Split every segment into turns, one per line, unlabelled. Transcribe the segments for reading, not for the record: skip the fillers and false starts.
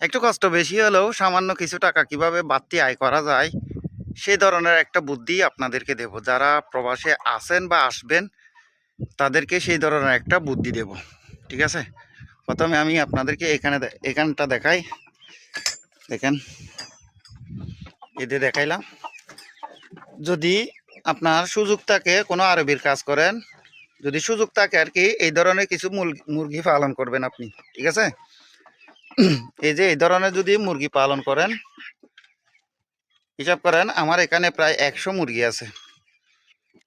একটু কষ্ট বেশি হলেও সামান্য কিছু টাকা কিভাবে বাড়তি আয় করা যায় সেই ধরনের একটা বুদ্ধি আপনাদেরকে দেব। যারা প্রবাসে আছেন বা আসবেন তাদেরকে সেই ধরনের একটা বুদ্ধি দেব। ঠিক আছে, প্রথমে আমি আপনাদেরকে এখানটা দেখাই। দেখেন, এদের দেখাইলাম। যদি আপনার সুযোগ থাকে কোনো আরবির কাজ করেন, যদি সুযোগ থাকে আর কি, এই ধরনের কিছু মুরগি পালন করবেন আপনি। ঠিক আছে, এই যে এই ধরনের যদি মুরগি পালন করেন, হিসাব করেন আমার এখানে প্রায় 100 মুরগি আছে।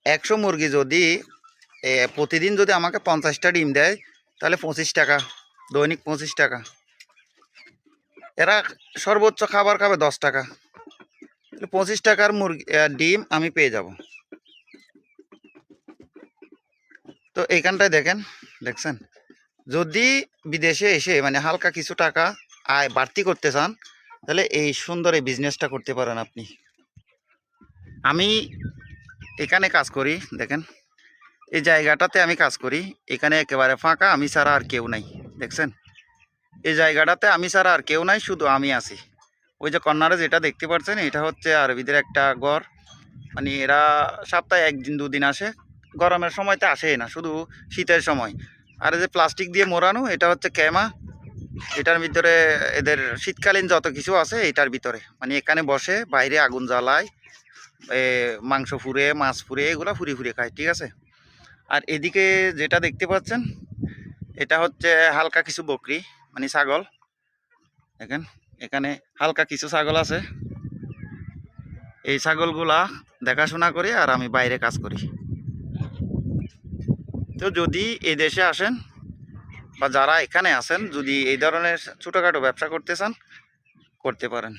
100 মুরগি যদি প্রতিদিন যদি আমাকে 50টা ডিম দেয়, তাহলে 25 টাকা, দৈনিক 25 টাকা। এরা সর্বোচ্চ খাবার খাবে 10 টাকা, তাহলে 25 টাকার মুরগি ডিম আমি পেয়ে যাব। তো এইখানটায় দেখেন, দেখছেন, যদি বিদেশে এসে মানে হালকা কিছু টাকা আয় বাড়তি করতে চান, তাহলে এই সুন্দর এই বিজনেসটা করতে পারেন আপনি। আমি এখানে কাজ করি, দেখেন এই জায়গাটাতে আমি কাজ করি, এখানে একেবারে ফাঁকা, আমি ছাড়া আর কেউ নাই। দেখছেন, এই জায়গাটাতে আমি ছাড়া আর কেউ নাই, শুধু আমি আছি। ওই যে কর্নারে যেটা দেখতে পাচ্ছেন, এটা হচ্ছে আরবিদের একটা ঘর। মানে এরা সপ্তাহে 1 দিন 2 দিন আসে, গরমের সময়তে আসেই না, শুধু শীতের সময়। আর এই যে প্লাস্টিক দিয়ে মোড়ানো, এটা হচ্ছে ক্যামা। এটার ভিতরে এদের শীতকালীন যত কিছু আছে এটার ভিতরে, মানে এখানে বসে বাইরে আগুন জ্বালায়, মাংস ফুরে, মাছ ফুরে, এগুলা ফুরি ফুরে খায়। ঠিক আছে, আর এদিকে যেটা দেখতে পাচ্ছেন, এটা হচ্ছে হালকা কিছু বকরি, মানে ছাগল। দেখেন, এখানে হালকা কিছু ছাগল আছে। এই ছাগলগুলা দেখাশোনা করি আর আমি বাইরে কাজ করি। তো যদি এই দেশে আসেন বা যারা এখানে আছেন, যদি এই ধরনের ছোটোখাটো ব্যবসা করতে চান, করতে পারেন।